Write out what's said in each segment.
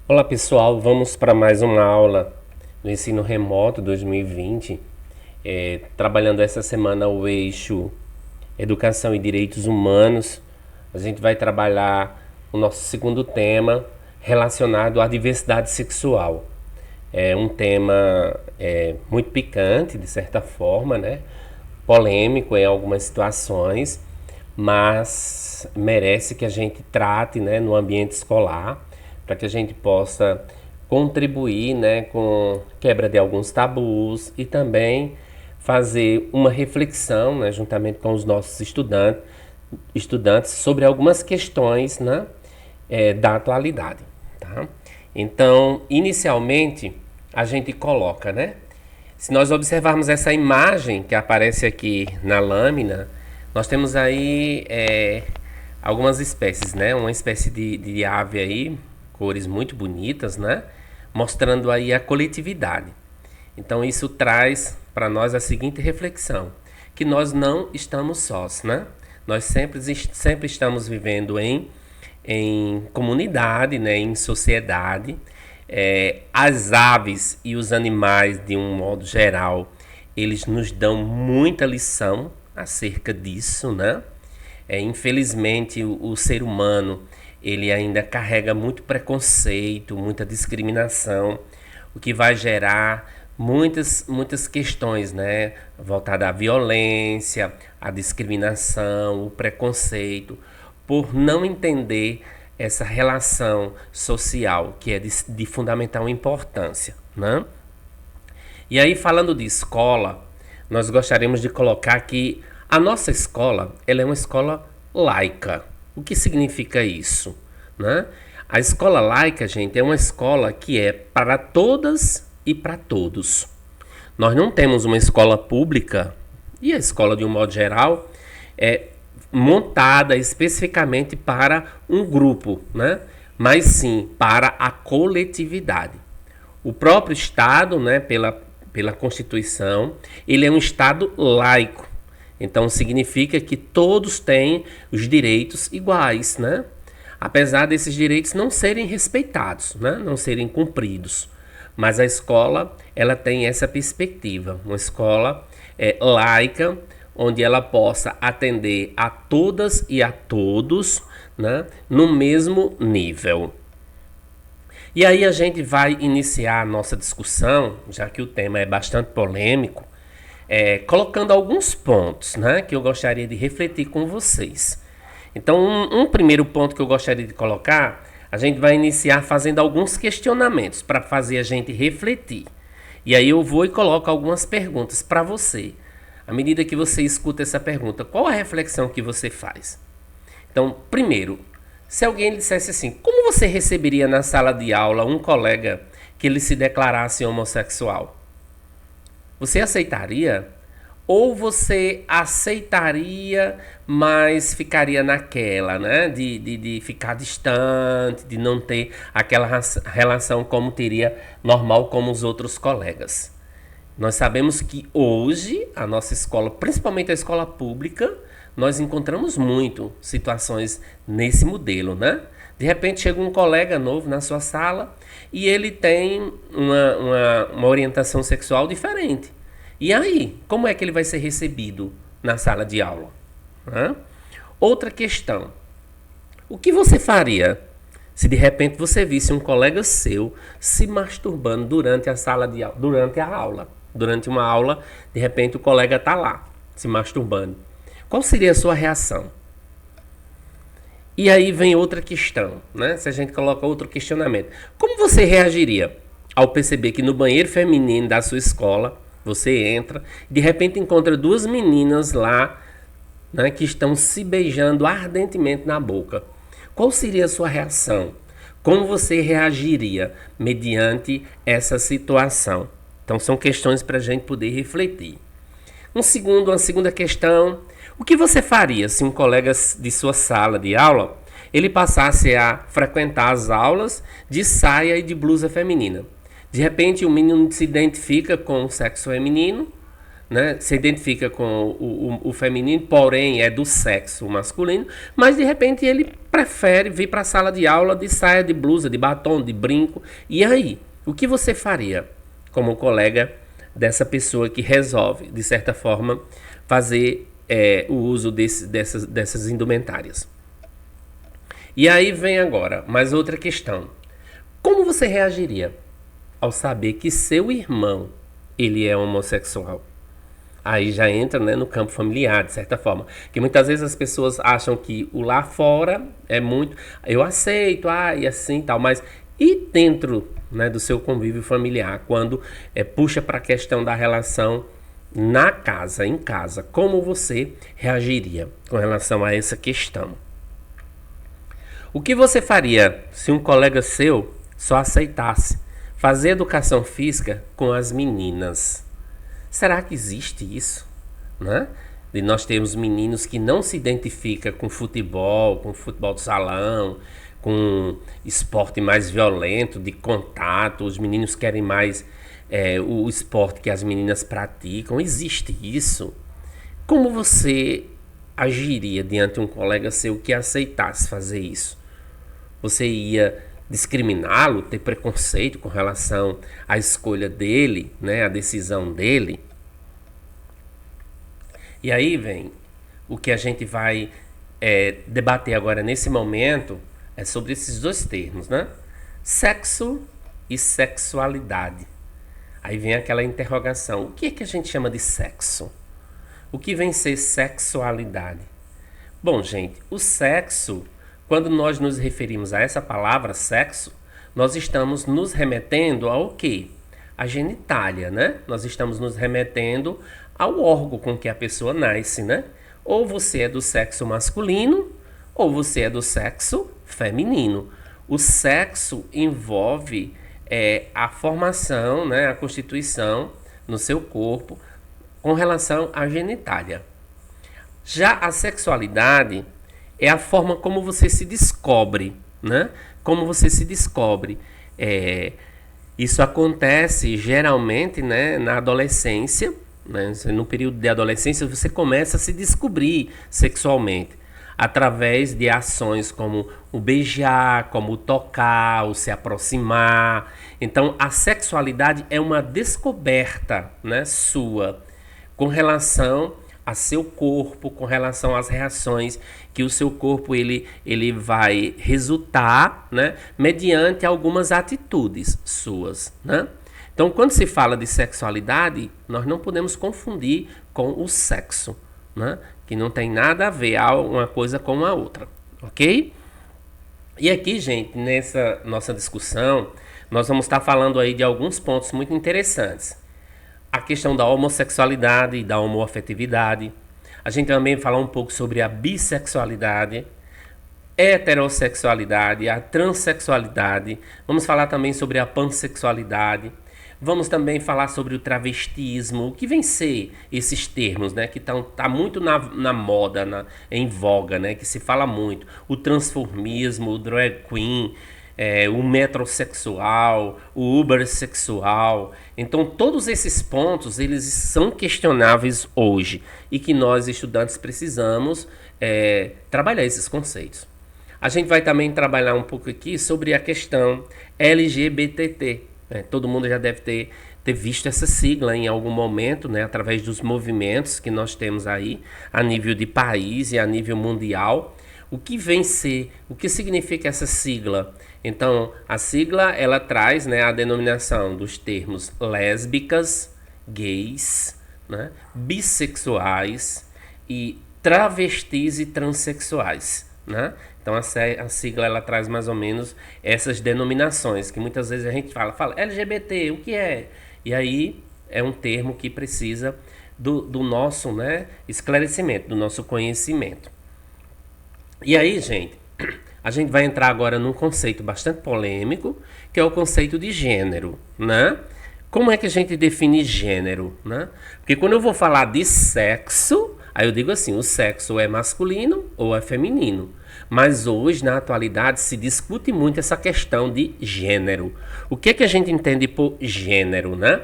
Olá pessoal, vamos para mais uma aula do ensino remoto 2020, trabalhando essa semana o eixo Educação e Direitos Humanos. A gente vai trabalhar o nosso segundo tema relacionado à diversidade sexual. É um tema muito picante, de certa forma, né? Polêmico em algumas situações, mas merece que a gente trate, né, no ambiente escolar, para que a gente possa contribuir, né, com quebra de alguns tabus e também fazer uma reflexão, né, juntamente com os nossos estudantes sobre algumas questões, né, da atualidade, tá? Então, inicialmente, a gente coloca, né? Se nós observarmos essa imagem que aparece aqui na lâmina, nós temos aí algumas espécies, né? Uma espécie de ave aí, cores muito bonitas, né? Mostrando aí a coletividade. Então isso traz para nós a seguinte reflexão, que nós não estamos sós, né? Nós sempre estamos vivendo em comunidade, né? Em sociedade. As aves e os animais, de um modo geral, eles nos dão muita lição acerca disso, né? Infelizmente, o ser humano ele ainda carrega muito preconceito, muita discriminação, o que vai gerar muitas questões, né? Voltada à violência, à discriminação, o preconceito, por não entender essa relação social que é de fundamental importância, né? E aí, falando de escola, nós gostaríamos de colocar que a nossa escola, ela é uma escola laica. O que significa isso, né? A escola laica, gente, é uma escola que é para todas e para todos. Nós não temos uma escola pública, e a escola, de um modo geral, é montada especificamente para um grupo, né? Mas sim para a coletividade. O próprio Estado, né, pela Constituição, ele é um Estado laico. Então significa que todos têm os direitos iguais, né? Apesar desses direitos não serem respeitados, né? Não serem cumpridos. Mas a escola, ela tem essa perspectiva, uma escola laica, onde ela possa atender a todas e a todos, né, no mesmo nível. E aí a gente vai iniciar a nossa discussão, já que o tema é bastante polêmico, colocando alguns pontos, né, que eu gostaria de refletir com vocês. Então, um primeiro ponto que eu gostaria de colocar, a gente vai iniciar fazendo alguns questionamentos para fazer a gente refletir. E aí eu vou e coloco algumas perguntas para você. À medida que você escuta essa pergunta, qual a reflexão que você faz? Então, primeiro, se alguém lhe dissesse assim, como você receberia na sala de aula um colega que ele se declarasse homossexual? Você aceitaria? Ou você aceitaria, mas ficaria naquela, né? De ficar distante, de não ter aquela relação como teria normal como os outros colegas. Nós sabemos que hoje a nossa escola, principalmente a escola pública, nós encontramos muito situações nesse modelo, né? De repente chega um colega novo na sua sala e ele tem uma orientação sexual diferente. E aí, como é que ele vai ser recebido na sala de aula? Né? Outra questão. O que você faria se de repente você visse um colega seu se masturbando durante a sala de aula, durante a aula? Durante uma aula, de repente o colega está lá, se masturbando. Qual seria a sua reação? E aí vem outra questão, né? Se a gente coloca outro questionamento. Como você reagiria ao perceber que no banheiro feminino da sua escola, você entra e de repente encontra duas meninas lá, né, que estão se beijando ardentemente na boca? Qual seria a sua reação? Como você reagiria mediante essa situação? Então são questões para a gente poder refletir. Uma segunda questão. O que você faria se um colega de sua sala de aula ele passasse a frequentar as aulas de saia e de blusa feminina? De repente o menino se identifica com o sexo feminino, né, se identifica com o feminino, porém é do sexo masculino, mas de repente ele prefere vir para a sala de aula de saia, de blusa, de batom, de brinco. E aí, o que você faria como colega dessa pessoa que resolve, de certa forma, fazer o uso dessas indumentárias? E aí vem agora mais outra questão. Como você reagiria ao saber que seu irmão ele é homossexual? Aí já entra, né, no campo familiar, de certa forma. Que muitas vezes as pessoas acham que o lá fora é muito... Eu aceito, e assim tal, mas... E dentro, né, do seu convívio familiar, quando puxa para a questão da relação na casa, em casa, como você reagiria com relação a essa questão? O que você faria se um colega seu só aceitasse fazer educação física com as meninas? Será que existe isso, né? De nós termos meninos que não se identificam com futebol de salão, com esporte mais violento, de contato. Os meninos querem mais o esporte que as meninas praticam. Existe isso? Como você agiria diante de um colega seu que aceitasse fazer isso? Você ia discriminá-lo, ter preconceito com relação à escolha dele, né, a decisão dele? E aí vem o que a gente vai debater agora nesse momento, é sobre esses dois termos, né? Sexo e sexualidade. Aí vem aquela interrogação: o que é que a gente chama de sexo? O que vem ser sexualidade? Bom, gente, o sexo, quando nós nos referimos a essa palavra sexo, nós estamos nos remetendo ao quê? A genitália, né? Nós estamos nos remetendo ao órgão com que a pessoa nasce, né? Ou você é do sexo masculino, ou você é do sexo feminino. O sexo envolve a formação, né? A constituição no seu corpo com relação à genitália. Já a sexualidade é a forma como você se descobre, né? Como você se descobre. Isso acontece geralmente, né, na adolescência, né? No período de adolescência você começa a se descobrir sexualmente através de ações como o beijar, como o tocar, o se aproximar. Então a sexualidade é uma descoberta, né, sua com relação a seu corpo, com relação às reações que o seu corpo ele vai resultar, né, mediante algumas atitudes suas, né? Então, quando se fala de sexualidade, nós não podemos confundir com o sexo, né, que não tem nada a ver uma coisa com a outra, ok? E aqui, gente, nessa nossa discussão, nós vamos estar falando aí de alguns pontos muito interessantes. A questão da homossexualidade e da homoafetividade. A gente também vai falar um pouco sobre a bissexualidade, heterossexualidade, a transexualidade. Vamos falar também sobre a pansexualidade. Vamos também falar sobre o travestismo. O que vem ser esses termos, né, que tá muito na moda, em voga, né, que se fala muito. O transformismo, o drag queen, o metrosexual, o ubersexual. Então todos esses pontos eles são questionáveis hoje e que nós estudantes precisamos trabalhar esses conceitos. A gente vai também trabalhar um pouco aqui sobre a questão LGBT. Todo mundo já deve ter visto essa sigla em algum momento, né, através dos movimentos que nós temos aí a nível de país e a nível mundial. O que significa essa sigla? Então, a sigla ela traz, né, a denominação dos termos lésbicas, gays, né, bissexuais e travestis e transexuais, né? Então a sigla ela traz mais ou menos essas denominações que muitas vezes a gente fala LGBT, o que é? E aí é um termo que precisa do nosso, né, esclarecimento, do nosso conhecimento. E aí, gente, a gente vai entrar agora num conceito bastante polêmico, que é o conceito de gênero, né? Como é que a gente define gênero, né? Porque quando eu vou falar de sexo, aí eu digo assim, o sexo é masculino ou é feminino. Mas hoje, na atualidade, se discute muito essa questão de gênero. O que é que a gente entende por gênero, né?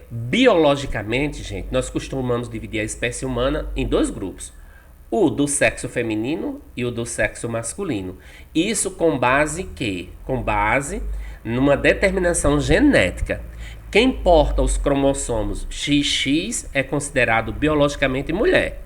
Biologicamente, gente, nós costumamos dividir a espécie humana em dois grupos. O do sexo feminino e o do sexo masculino. Isso com base que? Com base numa determinação genética. Quem porta os cromossomos XX é considerado biologicamente mulher.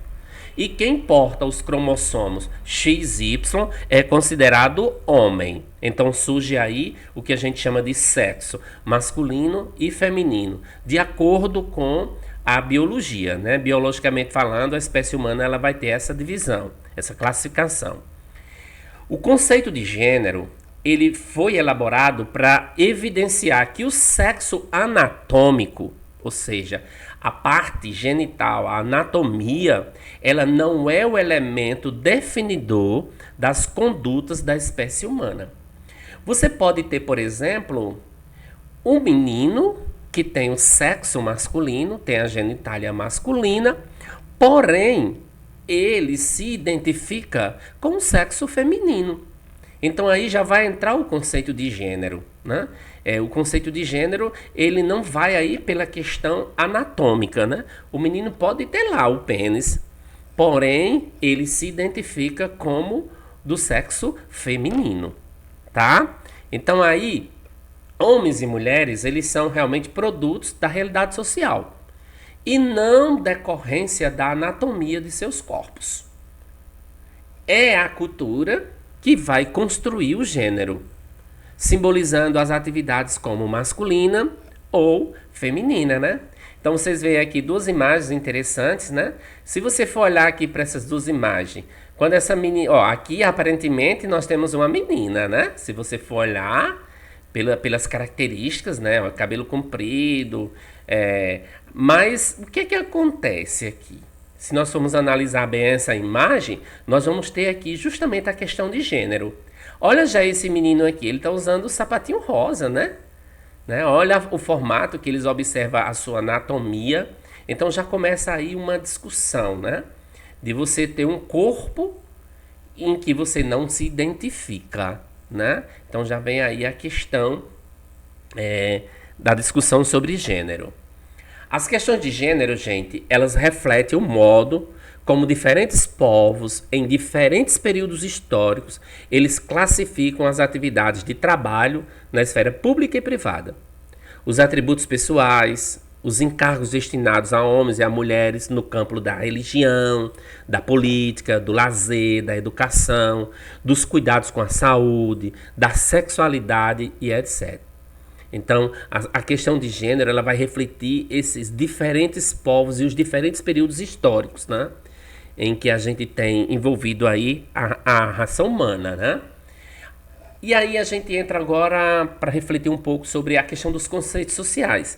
E quem porta os cromossomos XY é considerado homem. Então surge aí o que a gente chama de sexo masculino e feminino, de acordo com a biologia, né? Biologicamente falando, a espécie humana ela vai ter essa divisão, essa classificação. O conceito de gênero, ele foi elaborado para evidenciar que o sexo anatômico, ou seja, a parte genital, a anatomia, ela não é o elemento definidor das condutas da espécie humana. Você pode ter, por exemplo, um menino que tem o sexo masculino, tem a genitália masculina, porém, ele se identifica com o sexo feminino. Então aí já vai entrar o conceito de gênero, né? O conceito de gênero, ele não vai aí pela questão anatômica, né? O menino pode ter lá o pênis, porém, ele se identifica como do sexo feminino, tá? Então aí, homens e mulheres, eles são realmente produtos da realidade social e não decorrência da anatomia de seus corpos. É a cultura que vai construir o gênero, simbolizando as atividades como masculina ou feminina, né? Então vocês veem aqui duas imagens interessantes, né? Se você for olhar aqui para essas duas imagens, quando essa menina, ó, aqui aparentemente nós temos uma menina, né? Se você for olhar pelas características, né? O cabelo comprido, mas o que acontece aqui? Se nós formos analisar bem essa imagem, nós vamos ter aqui justamente a questão de gênero. Olha já esse menino aqui, ele está usando o sapatinho rosa, né? Olha o formato que eles observam a sua anatomia. Então já começa aí uma discussão, né? De você ter um corpo em que você não se identifica, né? Então já vem aí a questão da discussão sobre gênero. As questões de gênero, gente, elas refletem o modo como diferentes povos, em diferentes períodos históricos, eles classificam as atividades de trabalho na esfera pública e privada. Os atributos pessoais, os encargos destinados a homens e a mulheres no campo da religião, da política, do lazer, da educação, dos cuidados com a saúde, da sexualidade e etc. Então, a questão de gênero ela vai refletir esses diferentes povos e os diferentes períodos históricos, né? Em que a gente tem envolvido aí a raça humana, né? E aí a gente entra agora para refletir um pouco sobre a questão dos conceitos sociais.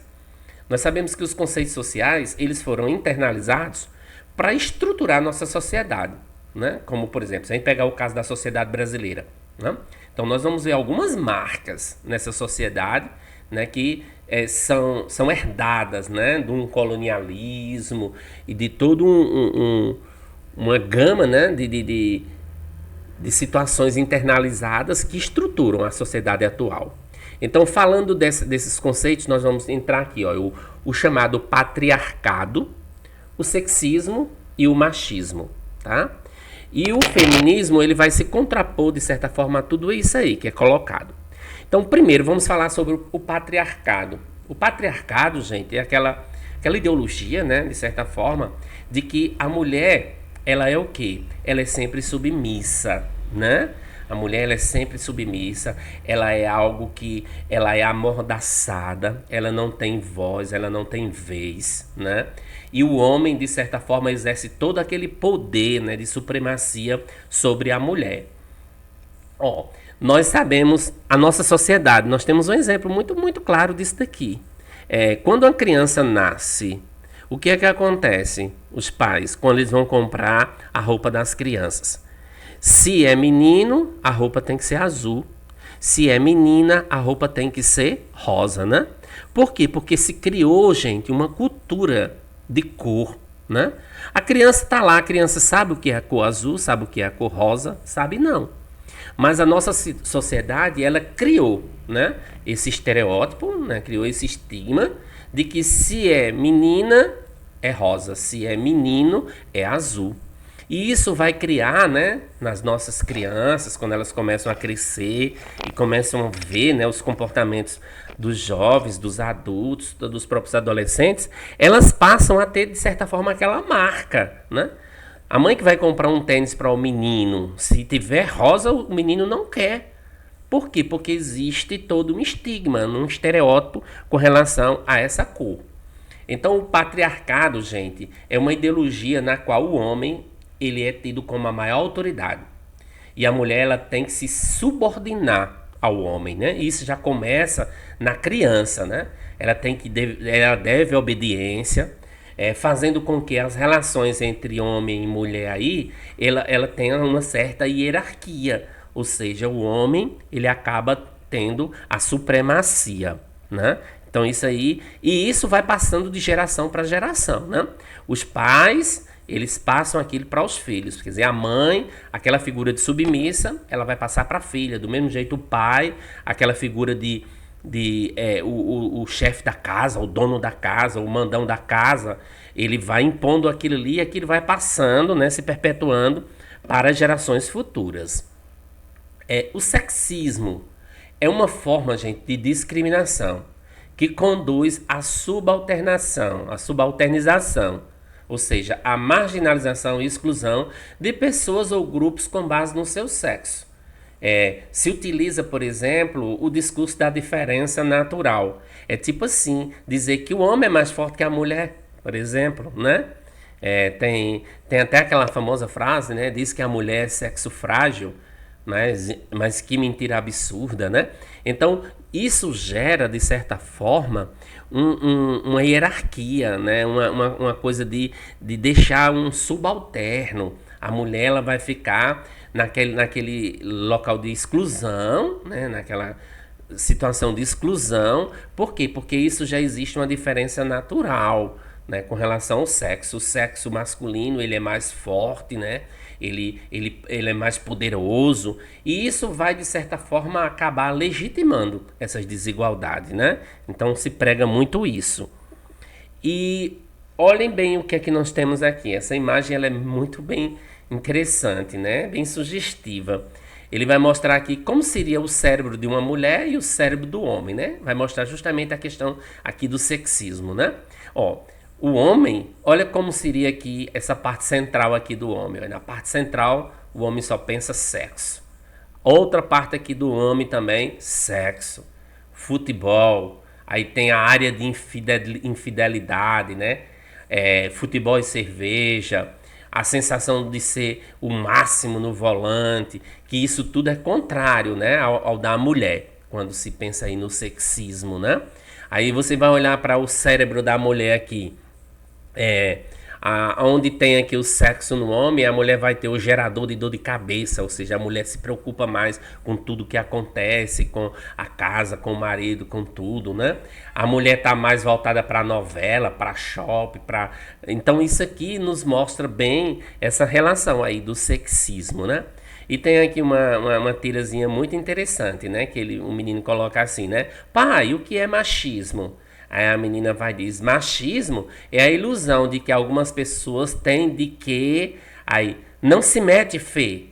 Nós sabemos que os conceitos sociais, eles foram internalizados para estruturar a nossa sociedade, né? Como, por exemplo, se a gente pegar o caso da sociedade brasileira, né? Então nós vamos ver algumas marcas nessa sociedade, né, que são herdadas, né, de um colonialismo e de todo uma gama, né, de situações internalizadas que estruturam a sociedade atual. Então, falando desses conceitos, nós vamos entrar aqui, ó, o chamado patriarcado, o sexismo e o machismo, tá? E o feminismo, ele vai se contrapor, de certa forma, a tudo isso aí que é colocado. Então, primeiro, vamos falar sobre o patriarcado. O patriarcado, gente, é aquela ideologia, né, de certa forma, de que a mulher, ela é o quê? Ela é sempre submissa, né? A mulher ela é sempre submissa, ela é algo que ela é amordaçada, ela não tem voz, ela não tem vez, né? E o homem, de certa forma, exerce todo aquele poder, né, de supremacia sobre a mulher. Ó, nós sabemos, a nossa sociedade, nós temos um exemplo muito, muito claro disso daqui. Quando uma criança nasce, o que é que acontece? Os pais, quando eles vão comprar a roupa das crianças. Se é menino, a roupa tem que ser azul. Se é menina, a roupa tem que ser rosa, né? Por quê? Porque se criou, gente, uma cultura de cor, né? A criança está lá, a criança sabe o que é a cor azul, sabe o que é a cor rosa, sabe não. Mas a nossa sociedade, ela criou, né, esse estereótipo, né, criou esse estigma de que se é menina é rosa, se é menino é azul. E isso vai criar, né, nas nossas crianças, quando elas começam a crescer e começam a ver, né, os comportamentos dos jovens, dos adultos, dos próprios adolescentes, elas passam a ter, de certa forma, aquela marca, né? A mãe que vai comprar um tênis para o menino, se tiver rosa, o menino não quer. Por quê? Porque existe todo um estigma, um estereótipo com relação a essa cor. Então, o patriarcado, gente, é uma ideologia na qual o homem ele é tido como a maior autoridade. E a mulher ela tem que se subordinar ao homem, né? Isso já começa na criança, né? Ela deve obediência, fazendo com que as relações entre homem e mulher aí, ela tenha uma certa hierarquia. Ou seja, o homem ele acaba tendo a supremacia, né? Então isso aí, e isso vai passando de geração para geração, né? Os pais, eles passam aquilo para os filhos, quer dizer, a mãe, aquela figura de submissa, ela vai passar para a filha, do mesmo jeito o pai, aquela figura o chefe da casa, o dono da casa, o mandão da casa, ele vai impondo aquilo ali e aquilo vai passando, né, se perpetuando para as gerações futuras. O sexismo é uma forma, gente, de discriminação que conduz à subalternação, à subalternização, ou seja, à marginalização e exclusão de pessoas ou grupos com base no seu sexo. Se utiliza, por exemplo, o discurso da diferença natural. É tipo assim, dizer que o homem é mais forte que a mulher, por exemplo, né? Tem até aquela famosa frase, né? Diz que a mulher é sexo frágil, mas que mentira absurda, né? Então, isso gera, de certa forma, uma hierarquia, né? Uma coisa de deixar um subalterno. A mulher ela vai ficar naquele local de exclusão, né? Naquela situação de exclusão. Por quê? Porque isso já existe uma diferença natural, né, com relação ao sexo. O sexo masculino ele é mais forte, né? Ele é mais poderoso e isso vai de certa forma acabar legitimando essas desigualdades, né? Então se prega muito isso. E olhem bem o que é que nós temos aqui. Essa imagem ela é muito bem interessante, né? Bem sugestiva. Ele vai mostrar aqui como seria o cérebro de uma mulher e o cérebro do homem, né? Vai mostrar justamente a questão aqui do sexismo, né? Ó, o homem, olha como seria aqui essa parte central aqui do homem. Na parte central, o homem só pensa sexo. Outra parte aqui do homem também, sexo, futebol. Aí tem a área de infidelidade, né? Futebol e cerveja. A sensação de ser o máximo no volante. Que isso tudo é contrário, né? Ao da mulher, quando se pensa aí no sexismo, né? Aí você vai olhar para o cérebro da mulher aqui. Onde tem aqui o sexo no homem, a mulher vai ter o gerador de dor de cabeça, ou seja, a mulher se preocupa mais com tudo que acontece, com a casa, com o marido, com tudo, né? A mulher tá mais voltada para novela, para shopping, então isso aqui nos mostra bem essa relação aí do sexismo, né? E tem aqui uma tirazinha muito interessante, né? Que o menino coloca assim, né? Pai, o que é machismo? Aí a menina vai dizer, machismo é a ilusão de que algumas pessoas têm de que... Aí, não se mete, fê.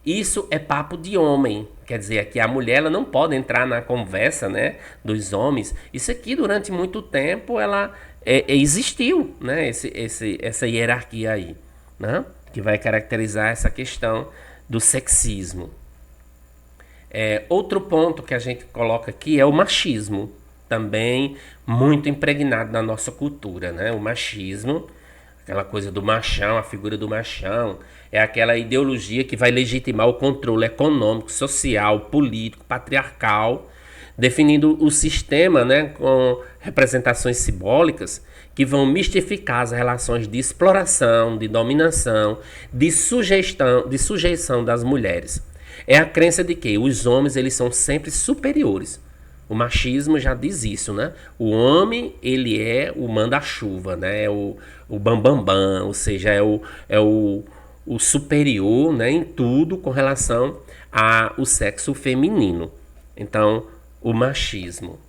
Isso é papo de homem. Quer dizer, aqui a mulher ela não pode entrar na conversa, né, dos homens. Isso aqui, durante muito tempo, ela existiu, né, essa hierarquia aí, né, que vai caracterizar essa questão do sexismo. Outro ponto que a gente coloca aqui é o machismo. Também muito impregnado na nossa cultura, né? O machismo, aquela coisa do machão, a figura do machão, é aquela ideologia que vai legitimar o controle econômico, social, político, patriarcal, definindo o sistema, né, com representações simbólicas que vão mistificar as relações de exploração, de dominação, de sujeição das mulheres. É a crença de que os homens eles são sempre superiores. O machismo já diz isso, né? O homem, ele é o manda-chuva, né? É o bambambam, ou seja, é o superior, né? Em tudo com relação ao sexo feminino. Então, o machismo.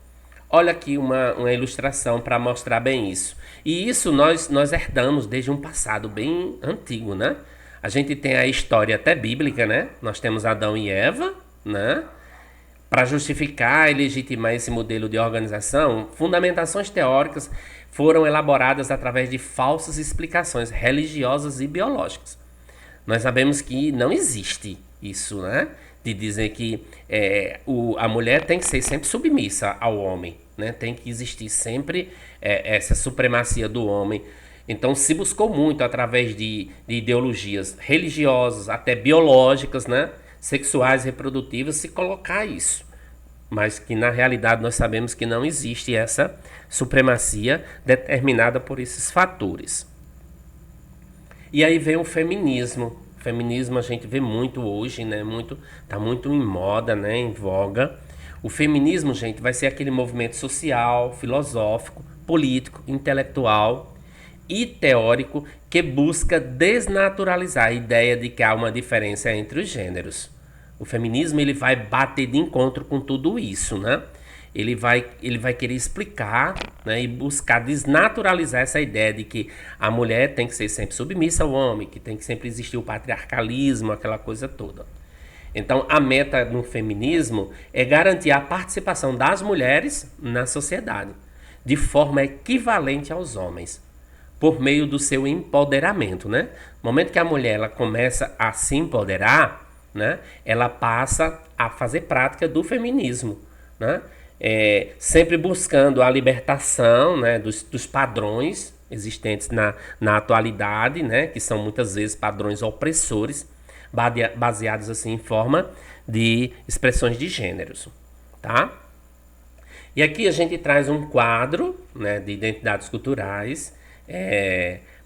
Olha aqui uma ilustração para mostrar bem isso. E isso nós herdamos desde um passado bem antigo, né? A gente tem a história até bíblica, né? Nós temos Adão e Eva, né? Para justificar e legitimar esse modelo de organização, fundamentações teóricas foram elaboradas através de falsas explicações religiosas e biológicas. Nós sabemos que não existe isso, né? De dizer que a mulher tem que ser sempre submissa ao homem, né? Tem que existir sempre essa supremacia do homem. Então se buscou muito através de ideologias religiosas, até biológicas, né? Sexuais e reprodutivas, se colocar isso. Mas que na realidade nós sabemos que não existe essa supremacia determinada por esses fatores. E aí vem o feminismo. O feminismo a gente vê muito hoje, né? Tá muito em moda, né? Em voga. O feminismo, gente, vai ser aquele movimento social, filosófico, político, intelectual e teórico que busca desnaturalizar a ideia de que há uma diferença entre os gêneros. O feminismo ele vai bater de encontro com tudo isso, né? Ele vai querer explicar, né, e buscar desnaturalizar essa ideia de que a mulher tem que ser sempre submissa ao homem, que tem que sempre existir o patriarcalismo, aquela coisa toda. Então, a meta no feminismo é garantir a participação das mulheres na sociedade, de forma equivalente aos homens, por meio do seu empoderamento, né? No momento que a mulher ela começa a se empoderar, né, ela passa a fazer prática do feminismo, né? Sempre buscando a libertação, né, dos padrões existentes na atualidade, né, que são muitas vezes padrões opressores, baseados assim em forma de expressões de gêneros, tá? E aqui a gente traz um quadro, né, de identidades culturais,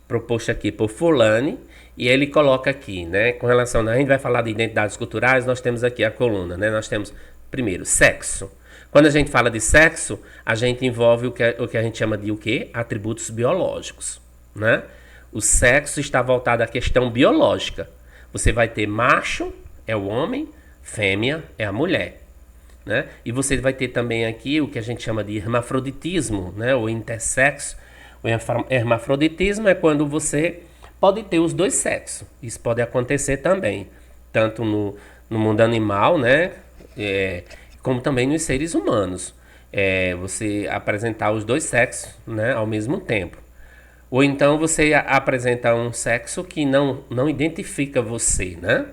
proposto aqui por Fulani, e ele coloca aqui, né, com relação, a gente vai falar de identidades culturais, nós temos aqui a coluna, né, nós temos, primeiro, sexo. Quando a gente fala de sexo, a gente envolve o que a gente chama de o quê? Atributos biológicos, né? O sexo está voltado à questão biológica. Você vai ter macho, é o homem, fêmea é a mulher, né? E você vai ter também aqui o que a gente chama de hermafroditismo, né? O intersexo. O hermafroditismo é quando você pode ter os dois sexos. Isso pode acontecer também, tanto no mundo animal, né? Como também nos seres humanos. Você apresentar os dois sexos, né, ao mesmo tempo. Ou então você apresenta um sexo que não identifica você, né?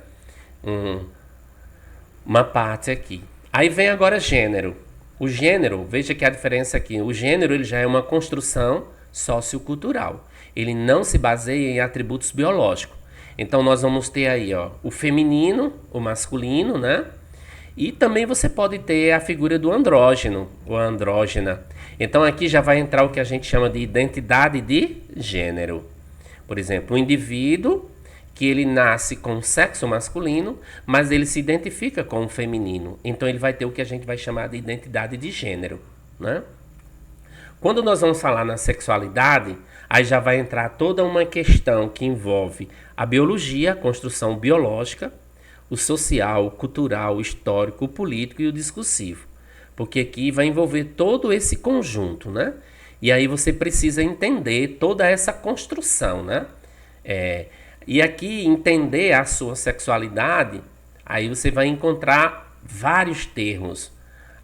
Uma parte aqui. Aí vem agora gênero. O gênero, veja que a diferença aqui. O gênero ele já é uma construção sociocultural. Ele não se baseia em atributos biológicos. Então nós vamos ter aí, ó, o feminino, o masculino, né? E também você pode ter a figura do andrógeno, ou andrógena. Então aqui já vai entrar o que a gente chama de identidade de gênero. Por exemplo, um indivíduo que ele nasce com sexo masculino, mas ele se identifica com o feminino. Então ele vai ter o que a gente vai chamar de identidade de gênero, né? Quando nós vamos falar na sexualidade, aí já vai entrar toda uma questão que envolve a biologia, a construção biológica, o social, o cultural, o histórico, o político e o discursivo. Porque aqui vai envolver todo esse conjunto, né? E aí você precisa entender toda essa construção, né? E aqui entender a sua sexualidade, aí você vai encontrar vários termos.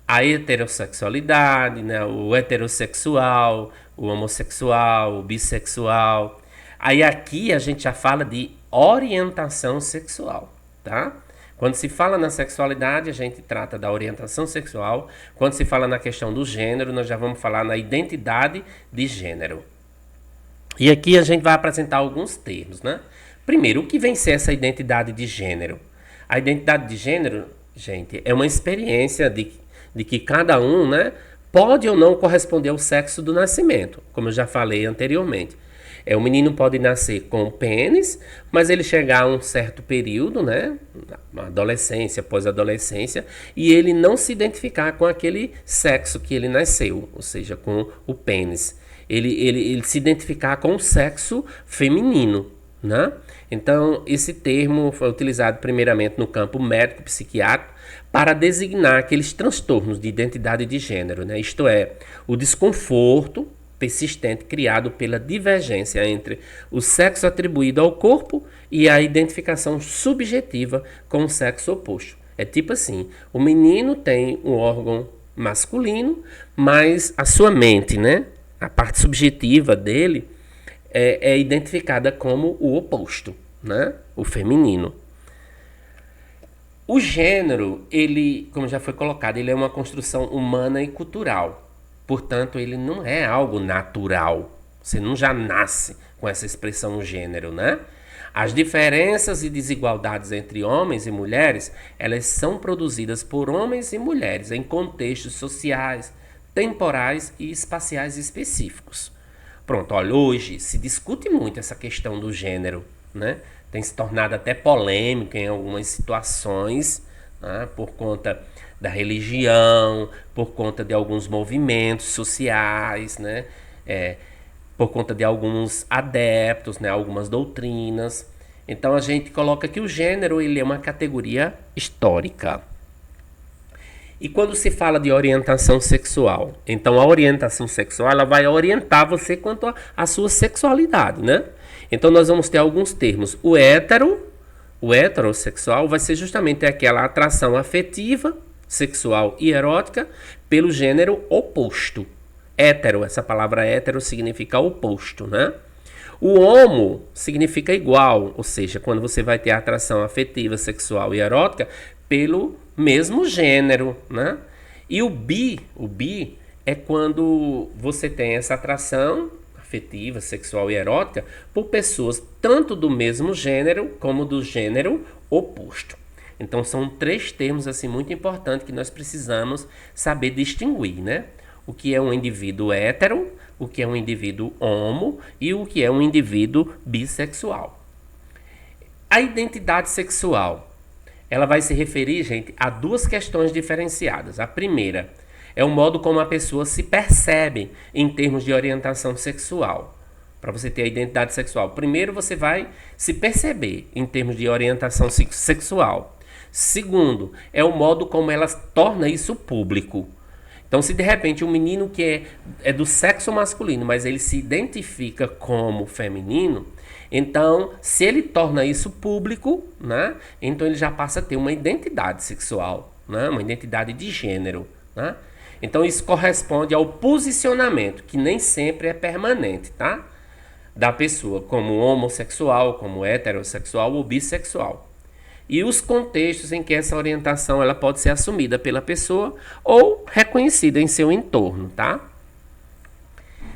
A heterossexualidade, né? O heterossexual, o homossexual, o bissexual. Aí aqui a gente já fala de orientação sexual. Tá? Quando se fala na sexualidade, a gente trata da orientação sexual. Quando se fala na questão do gênero, nós já vamos falar na identidade de gênero. E aqui a gente vai apresentar alguns termos, né? Primeiro, o que vem ser essa identidade de gênero? A identidade de gênero, gente, é uma experiência de que cada um, né, pode ou não corresponder ao sexo do nascimento, como eu já falei anteriormente. O menino pode nascer com pênis, mas ele chegar a um certo período, né, na adolescência, pós-adolescência, e ele não se identificar com aquele sexo que ele nasceu, ou seja, com o pênis. Ele se identificar com o sexo feminino, né? Então, esse termo foi utilizado primeiramente no campo médico-psiquiátrico para designar aqueles transtornos de identidade de gênero, né? Isto é, o desconforto persistente criado pela divergência entre o sexo atribuído ao corpo e a identificação subjetiva com o sexo oposto. É tipo assim, o menino tem um órgão masculino, mas a sua mente, né, a parte subjetiva dele é identificada como o oposto, né, o feminino. O gênero, ele, como já foi colocado, ele é uma construção humana e cultural. Portanto, ele não é algo natural. Você não já nasce com essa expressão gênero, né? As diferenças e desigualdades entre homens e mulheres, elas são produzidas por homens e mulheres em contextos sociais, temporais e espaciais específicos. Pronto, olha, hoje se discute muito essa questão do gênero, né? Tem se tornado até polêmica em algumas situações, né? Por conta da religião, por conta de alguns movimentos sociais, né? Por conta de alguns adeptos, né? Algumas doutrinas. Então a gente coloca que o gênero ele é uma categoria histórica. E quando se fala de orientação sexual, então a orientação sexual ela vai orientar você quanto à sua sexualidade, né? Então nós vamos ter alguns termos. O heterossexual vai ser justamente aquela atração afetiva, sexual e erótica pelo gênero oposto. Hétero, essa palavra hétero significa oposto, né? O homo significa igual, ou seja, quando você vai ter a atração afetiva, sexual e erótica pelo mesmo gênero, né? E o bi é quando você tem essa atração afetiva, sexual e erótica por pessoas tanto do mesmo gênero como do gênero oposto. Então são três termos assim muito importantes que nós precisamos saber distinguir, né? O que é um indivíduo hétero, o que é um indivíduo homo e o que é um indivíduo bissexual. A identidade sexual, ela vai se referir, gente, a duas questões diferenciadas. A primeira é o modo como a pessoa se percebe em termos de orientação sexual. Para você ter a identidade sexual, primeiro você vai se perceber em termos de orientação sexual. Segundo, é o modo como ela torna isso público. Então, se de repente um menino que é do sexo masculino, mas ele se identifica como feminino, então, se ele torna isso público, né, então ele já passa a ter uma identidade sexual, né, uma identidade de gênero, né? Então, isso corresponde ao posicionamento, que nem sempre é permanente, tá? Da pessoa, como homossexual, como heterossexual ou bissexual. E os contextos em que essa orientação ela pode ser assumida pela pessoa ou reconhecida em seu entorno, tá?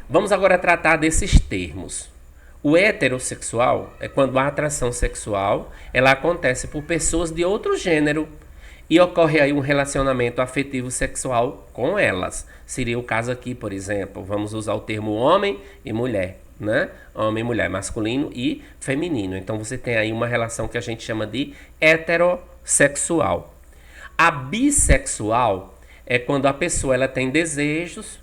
Vamos agora tratar desses termos. O heterossexual é quando a atração sexual ela acontece por pessoas de outro gênero e ocorre aí um relacionamento afetivo sexual com elas. Seria o caso aqui, por exemplo, vamos usar o termo homem e mulher, né? Homem e mulher, masculino e feminino. Então você tem aí uma relação que a gente chama de heterossexual. A bissexual é quando a pessoa ela tem desejos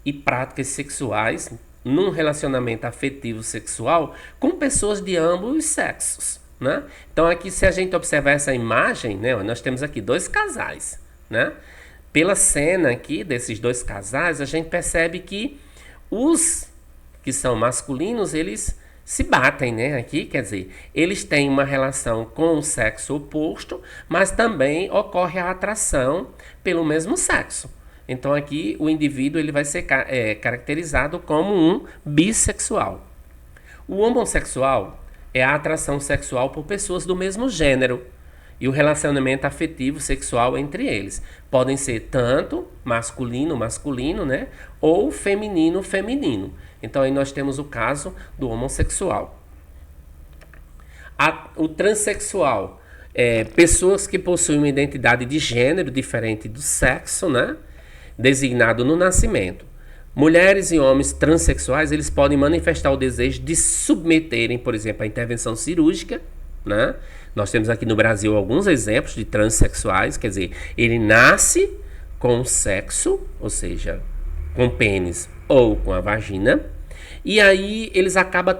e práticas sexuais num relacionamento afetivo sexual com pessoas de ambos os sexos, né? Então aqui, se a gente observar essa imagem, né, nós temos aqui dois casais, né? Pela cena aqui desses dois casais, a gente percebe que os que são masculinos, eles se batem, né? Aqui, quer dizer, eles têm uma relação com o sexo oposto, mas também ocorre a atração pelo mesmo sexo. Então aqui o indivíduo ele vai ser caracterizado como um bissexual. O homossexual é a atração sexual por pessoas do mesmo gênero e o relacionamento afetivo sexual entre eles. Podem ser tanto masculino, né? Ou feminino. Então aí nós temos o caso do homossexual. O transexual é pessoas que possuem uma identidade de gênero diferente do sexo, né? Designado no nascimento. Mulheres e homens transexuais, eles podem manifestar o desejo de submeterem, por exemplo, a intervenção cirúrgica, né? Nós temos aqui no Brasil alguns exemplos de transexuais, quer dizer, ele nasce com sexo, ou seja, com pênis ou com a vagina, e aí eles acabam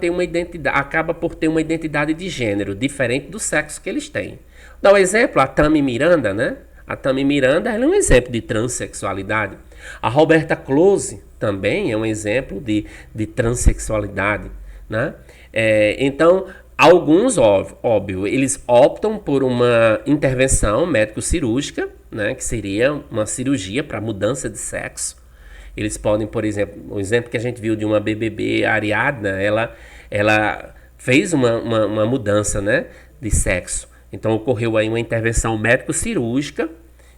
por ter uma identidade de gênero diferente do sexo que eles têm. Dá um exemplo, a Tami Miranda, né? A Tami Miranda, ela é um exemplo de transexualidade. A Roberta Close também é um exemplo de transexualidade, né? Então, alguns, óbvio, eles optam por uma intervenção médico-cirúrgica, né? Que seria uma cirurgia para mudança de sexo. Eles podem, por exemplo, o exemplo que a gente viu de uma BBB, a Ariadna, ela fez uma mudança, né, de sexo. Então ocorreu aí uma intervenção médico-cirúrgica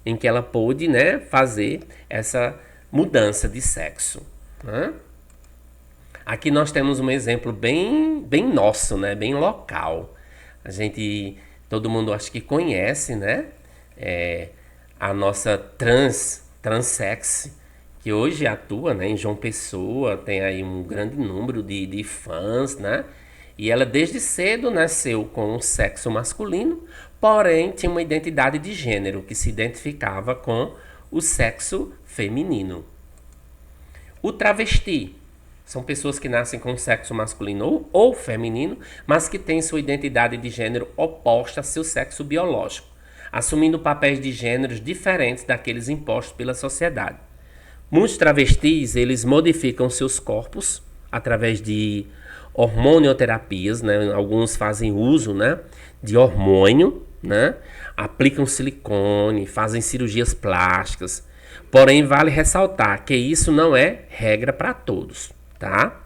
em que ela pôde, né, fazer essa mudança de sexo, né? Aqui nós temos um exemplo bem nosso, né, bem local. Todo mundo acho que conhece, né, a nossa transex, que hoje atua, né, em João Pessoa, tem aí um grande número de fãs, né? E ela desde cedo nasceu com um sexo masculino, porém tinha uma identidade de gênero que se identificava com o sexo feminino. O travesti são pessoas que nascem com sexo masculino ou feminino, mas que têm sua identidade de gênero oposta a seu sexo biológico, assumindo papéis de gêneros diferentes daqueles impostos pela sociedade. Muitos travestis, eles modificam seus corpos através de hormonioterapias, né? Alguns fazem uso, né, de hormônio, né? Aplicam silicone, fazem cirurgias plásticas. Porém, vale ressaltar que isso não é regra para todos, tá?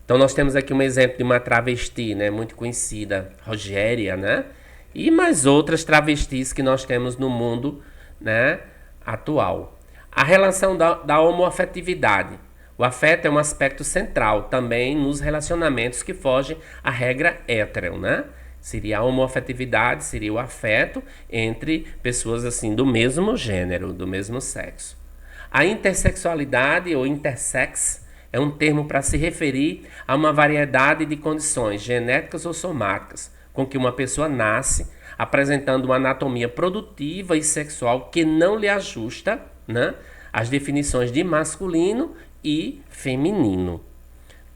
Então nós temos aqui um exemplo de uma travesti, né, muito conhecida, Rogéria, né? E mais outras travestis que nós temos no mundo, né, atual. A relação da homoafetividade. O afeto é um aspecto central também nos relacionamentos que fogem à regra hétero, né? Seria a homoafetividade, seria o afeto entre pessoas assim do mesmo gênero, do mesmo sexo. A intersexualidade ou intersex é um termo para se referir a uma variedade de condições genéticas ou somáticas com que uma pessoa nasce, apresentando uma anatomia produtiva e sexual que não lhe ajusta, né, as definições de masculino e feminino.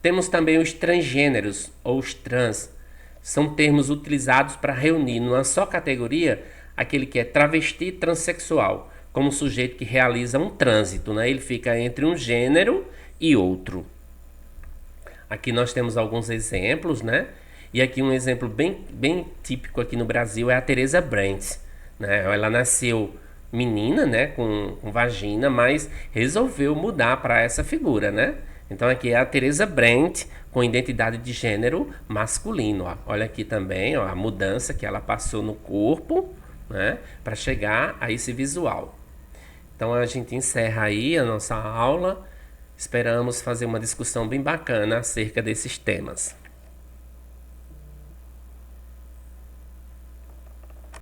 Temos também os transgêneros ou os trans. São termos utilizados para reunir numa só categoria aquele que é travesti transexual, como sujeito que realiza um trânsito, né? Ele fica entre um gênero e outro. Aqui nós temos alguns exemplos, né? E aqui um exemplo bem típico aqui no Brasil é a Teresa Brent, né? Ela nasceu menina, né, com vagina, mas resolveu mudar para essa figura, né? Então aqui é a Teresa Brent com identidade de gênero masculino, ó. Olha aqui também, ó, a mudança que ela passou no corpo, né, para chegar a esse visual. Então a gente encerra aí a nossa aula. Esperamos fazer uma discussão bem bacana acerca desses temas.